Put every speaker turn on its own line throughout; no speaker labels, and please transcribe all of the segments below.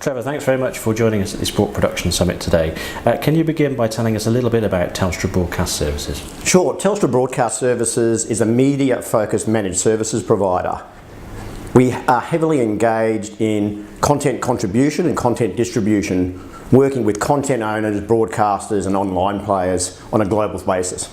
Trevor, thanks very much for joining us at the Sport Production Summit today. Can you begin by telling us a little bit about Telstra Broadcast Services?
Sure. Telstra Broadcast Services is a media-focused managed services provider. We are heavily engaged in content contribution and content distribution, working with content owners, broadcasters and online players on a global basis.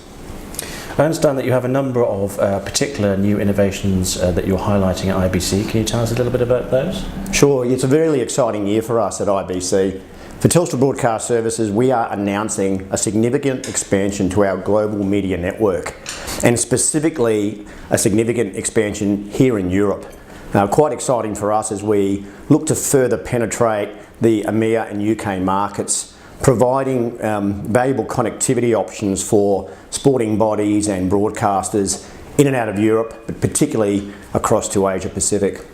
I understand that you have a number of particular new innovations that you're highlighting at IBC. Can you tell us a little bit about those?
Sure, it's a really exciting year for us at IBC. For Telstra Broadcast Services, we are announcing a significant expansion to our global media network, and specifically a significant expansion here in Europe. Quite exciting for us as we look to further penetrate the EMEA and UK markets, providing valuable connectivity options for sporting bodies and broadcasters in and out of Europe, but particularly across to Asia Pacific.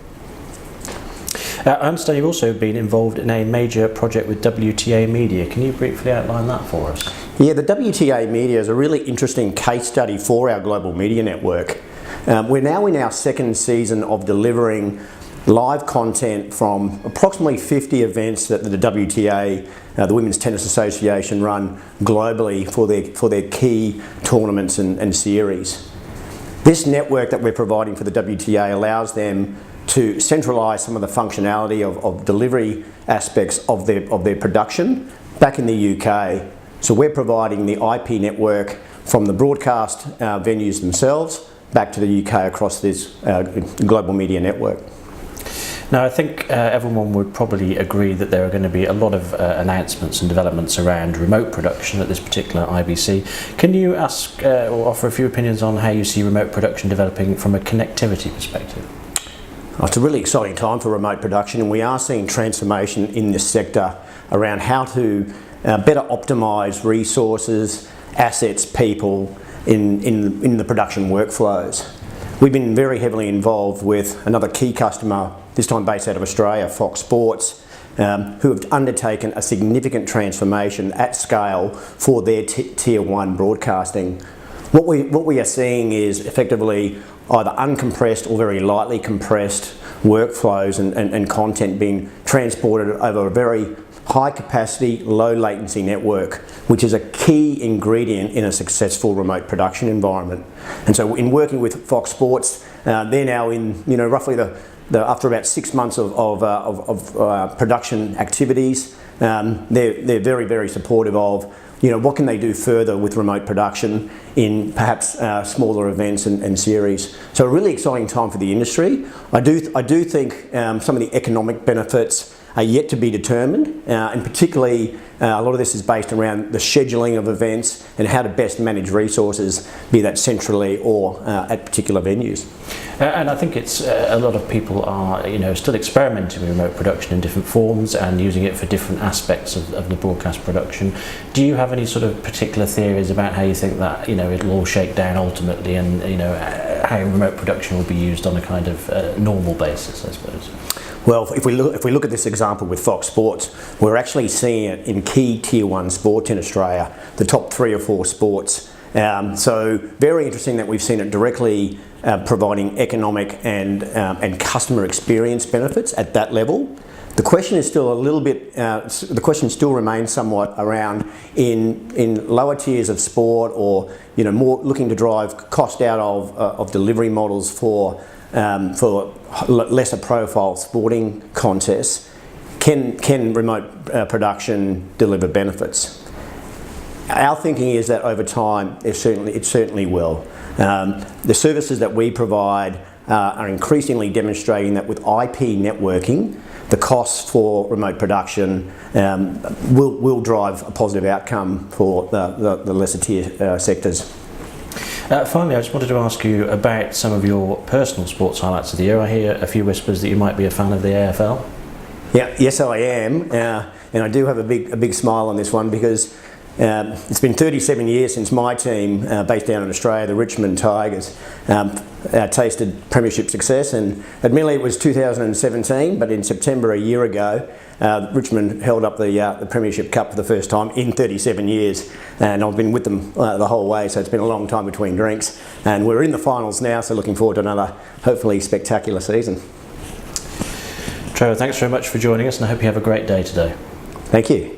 I understand you've also been involved in a major project with WTA Media. Can you briefly outline that for us?
Yeah, the WTA Media is a really interesting case study for our global media network. We're now in our second season of delivering live content from approximately 50 events that the WTA, the Women's Tennis Association, run globally for their key tournaments and series. This network that we're providing for the WTA allows them to centralise some of the functionality of delivery aspects of their production back in the UK. So we're providing the IP network from the broadcast venues themselves back to the UK across this global media network.
Now, I think everyone would probably agree that there are going to be a lot of announcements and developments around remote production at this particular IBC. Can you ask or offer a few opinions on how you see remote production developing from a connectivity perspective?
It's a really exciting time for remote production, and we are seeing transformation in this sector around how to better optimise resources, assets, people in the production workflows. We've been very heavily involved with another key customer, this time based out of Australia, Fox Sports, who have undertaken a significant transformation at scale for their Tier 1 broadcasting. What we are seeing is effectively either uncompressed or very lightly compressed workflows and content being transported over a very high capacity, low latency network, which is a key ingredient in a successful remote production environment. And so in working with Fox Sports, they're now in roughly after about 6 months of production activities, they're very, very supportive of what can they do further with remote production in perhaps smaller events and series. So a really exciting time for the industry. I do think some of the economic benefits are yet to be determined, and particularly a lot of this is based around the scheduling of events and how to best manage resources, be that centrally or at particular venues.
And I think it's a lot of people are still experimenting with remote production in different forms and using it for different aspects of the broadcast production. Do you have any sort of particular theories about how you think that it'll all shake down ultimately, and how remote production will be used on a kind of normal basis, I suppose?
Well, if we look at this example with Fox Sports, we're actually seeing it in key Tier 1 sports in Australia, the top 3 or 4 sports. So very interesting that we've seen it directly providing economic and customer experience benefits at that level. The question is still a little bit. The question still remains somewhat around in lower tiers of sport, or more looking to drive cost out of delivery models for lesser profile sporting contests. Can remote production deliver benefits? Our thinking is that over time it certainly will. The services that we provide are increasingly demonstrating that with IP networking, the costs for remote production will drive a positive outcome for the lesser tier sectors.
Finally, I just wanted to ask you about some of your personal sports highlights of the year. I hear a few whispers that you might be a fan of the AFL.
Yeah, yes I am, and I do have a big smile on this one because it's been 37 years since my team, based down in Australia, the Richmond Tigers, tasted premiership success, and admittedly it was 2017, but in September a year ago, Richmond held up the Premiership Cup for the first time in 37 years, and I've been with them the whole way, so it's been a long time between drinks, and we're in the finals now, so looking forward to another hopefully spectacular season.
Trevor, thanks very much for joining us, and I hope you have a great day today.
Thank you.